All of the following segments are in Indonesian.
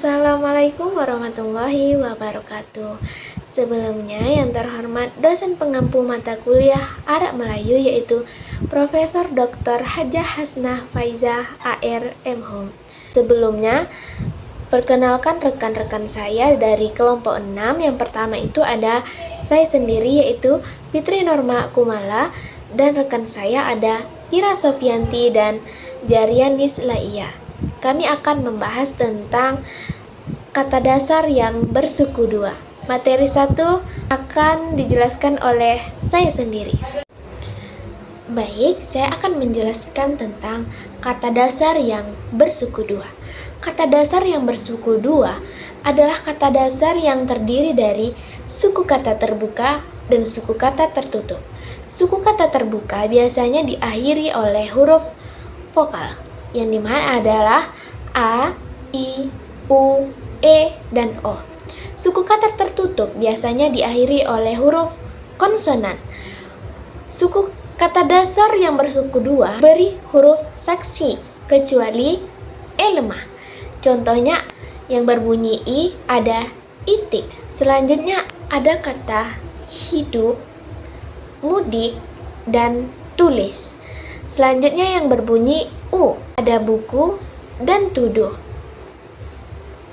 Assalamualaikum warahmatullahi wabarakatuh. Sebelumnya yang terhormat dosen pengampu mata kuliah Arab Melayu yaitu Profesor Dr. Hajah Hasnah Faizah AR MHum. Sebelumnya perkenalkan rekan-rekan saya dari kelompok 6. Yang pertama itu ada saya sendiri yaitu Fitri Norma Kumala, dan rekan saya ada Ira Sofianti dan Jarianis Laia. Kami akan membahas tentang kata dasar yang bersuku dua. Materi 1 akan dijelaskan oleh saya sendiri. Baik, saya akan menjelaskan tentang kata dasar yang bersuku dua. Kata dasar yang bersuku dua adalah kata dasar yang terdiri dari suku kata terbuka dan suku kata tertutup. Suku kata terbuka biasanya diakhiri oleh huruf vokal, yang dimana adalah A, I, U, E, dan O. Suku kata tertutup biasanya diakhiri oleh huruf konsonan. Suku kata dasar yang bersuku dua beri huruf saksi, kecuali E lemah. Contohnya yang berbunyi I ada itik. Selanjutnya ada kata hidup, mudik, dan tulis. Selanjutnya yang berbunyi U ada buku dan tuduh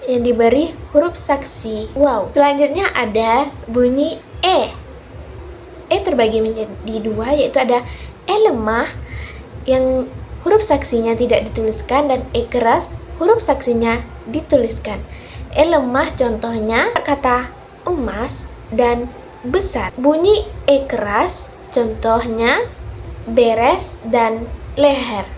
yang diberi huruf saksi wow. Selanjutnya ada bunyi E. E terbagi menjadi dua, yaitu ada E lemah yang huruf saksinya tidak dituliskan dan E keras huruf saksinya dituliskan. E lemah contohnya kata emas dan besar. Bunyi E keras contohnya beres dan leher.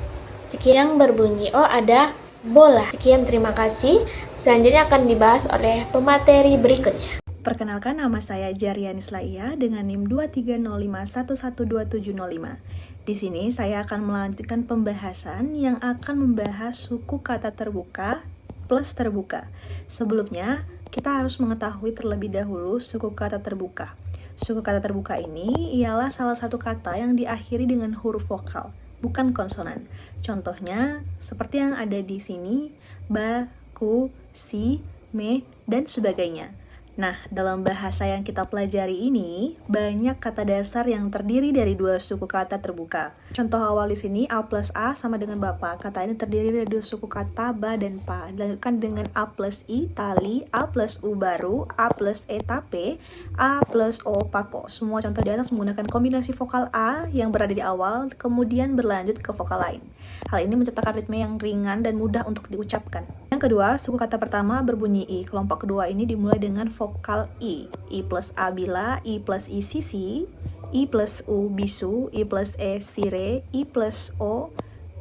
Sekian berbunyi O ada bola. Sekian, terima kasih. Selanjutnya akan dibahas oleh pemateri berikutnya. Perkenalkan, nama saya Jarianis Laia dengan NIM 2305112705. Di sini saya akan melanjutkan pembahasan yang akan membahas suku kata terbuka plus terbuka. Sebelumnya, kita harus mengetahui terlebih dahulu suku kata terbuka. Suku kata terbuka ini ialah salah satu kata yang diakhiri dengan huruf vokal, bukan konsonan. Contohnya seperti yang ada di sini, ba, ku, si, me, dan sebagainya. Nah, dalam bahasa yang kita pelajari ini, banyak kata dasar yang terdiri dari dua suku kata terbuka. Contoh awal di sini, A plus A sama dengan bapak. Kata ini terdiri dari dua suku kata ba dan pa. Dilanjutkan dengan A plus I, tali, A plus U, baru, A plus E, tape, A plus O, pako. Semua contoh di atas menggunakan kombinasi vokal A yang berada di awal, kemudian berlanjut ke vokal lain. Hal ini menciptakan ritme yang ringan dan mudah untuk diucapkan. Yang kedua, suku kata pertama berbunyi I. Kelompok kedua ini dimulai dengan vokal I. I plus A bila, I plus I sisi, I plus U bisu, I plus E sire, I plus O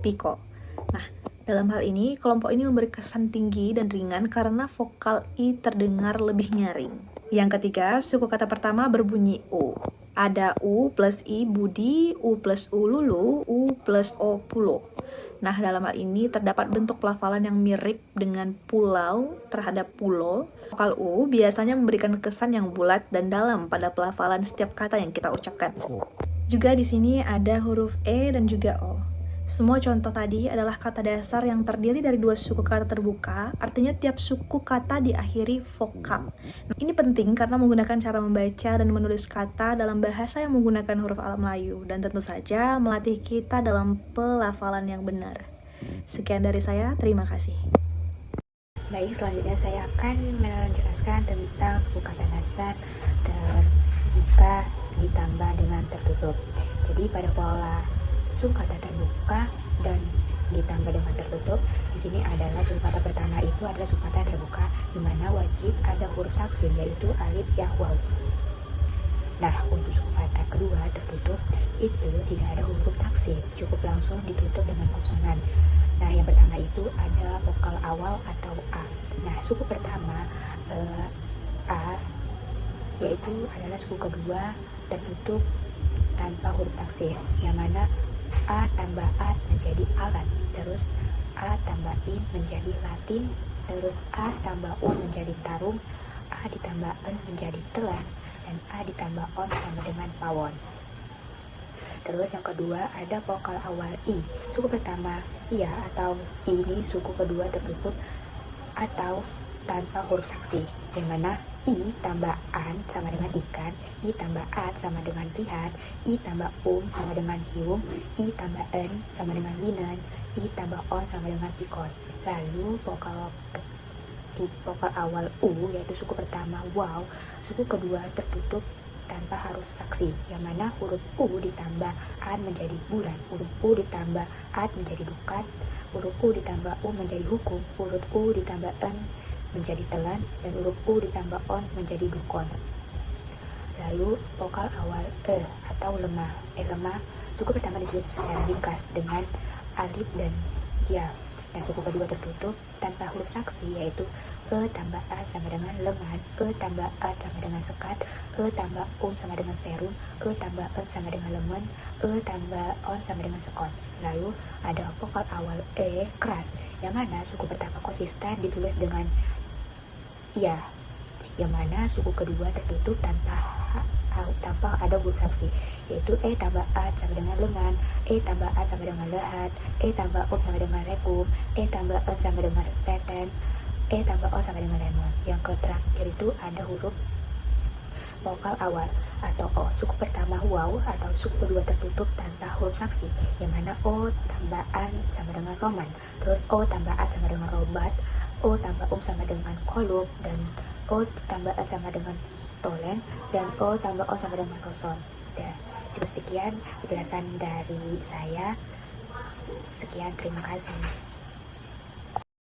piko. Nah, dalam hal ini, kelompok ini memberi kesan tinggi dan ringan karena vokal I terdengar lebih nyaring. Yang ketiga, suku kata pertama berbunyi U. Ada U plus I budi, U plus U lulu, U plus O pulo. Nah, dalam hal ini terdapat bentuk pelafalan yang mirip dengan pulau terhadap pulo. Vokal U biasanya memberikan kesan yang bulat dan dalam pada pelafalan setiap kata yang kita ucapkan. Juga di sini ada huruf E dan juga O. Semua contoh tadi adalah kata dasar yang terdiri dari dua suku kata terbuka, artinya tiap suku kata diakhiri vokal. Nah, ini penting karena menggunakan cara membaca dan menulis kata dalam bahasa yang menggunakan huruf Arab Melayu, dan tentu saja melatih kita dalam pelafalan yang benar. Sekian dari saya, terima kasih. Baik, selanjutnya saya akan menjelaskan tentang suku kata dasar terbuka ditambah dengan tertutup. Jadi pada pola suku kata terbuka dan ditambah dengan tertutup, di sini adalah suku kata pertama itu adalah suku kata terbuka di mana wajib ada huruf saksi yaitu alif, ya, waw. Nah, untuk suku kata kedua tertutup itu tidak ada huruf saksi, cukup langsung ditutup dengan konsonan. Nah, yang pertama itu ada vokal awal atau A. Nah, suku pertama A yaitu adalah suku kedua tertutup tanpa huruf taksir, yang mana A tambah A menjadi alat, terus A tambah I menjadi latin, terus A tambah U menjadi tarung, A ditambah N menjadi telan, dan A ditambah on sama dengan pawon. Terus yang kedua ada vokal awal I. Suku pertama iya atau I ini suku kedua tertutup atau tanpa huruf saksi, yang mana I tambah an sama dengan ikan, I tambah at sama dengan lihat, I tambah sama dengan hiung, I tambah en sama dengan linen, I tambah on sama dengan pikon. Lalu vokal awal U yaitu suku pertama wow, suku kedua tertutup tanpa harus saksi, yang mana huruf U ditambah an menjadi bulan, huruf U ditambah at menjadi dukat, huruf U ditambah U menjadi hukum, huruf U ditambah en menjadi telan, dan huruf U ditambah on menjadi dukon. Lalu vokal awal atau lemah. Lemah, suku pertama ditulis secara ringkas dengan alif dan ya, dan suku kedua tertutup tanpa huruf saksi, yaitu tambah a sama dengan lengan, tambah a sama dengan sekat, tambah sama dengan serum, tambah en sama dengan lemen, tambah on sama dengan sekon. Lalu ada vokal awal keras, yang mana suku pertama konsisten ditulis dengan ya, yang mana suku kedua tertutup tanpa ada huruf saksi, yaitu tambah a sama dengan lengan, tambah a sama dengan lehat, tambah o sama dengan rekum, tambah en sama dengan teten, tambah o sama dengan lemon. Yang terakhir itu ada huruf vokal awal atau o, suku pertama wow atau suku kedua tertutup tanpa huruf saksi, yang mana o tambah an sama dengan roman, terus o tambah a sama dengan robat, o tambah sama dengan kolub, dan o tambah a sama dengan tolen, dan o tambah o sama dengan roson. Dan cukup sekian penjelasan dari saya. Sekian, terima kasih.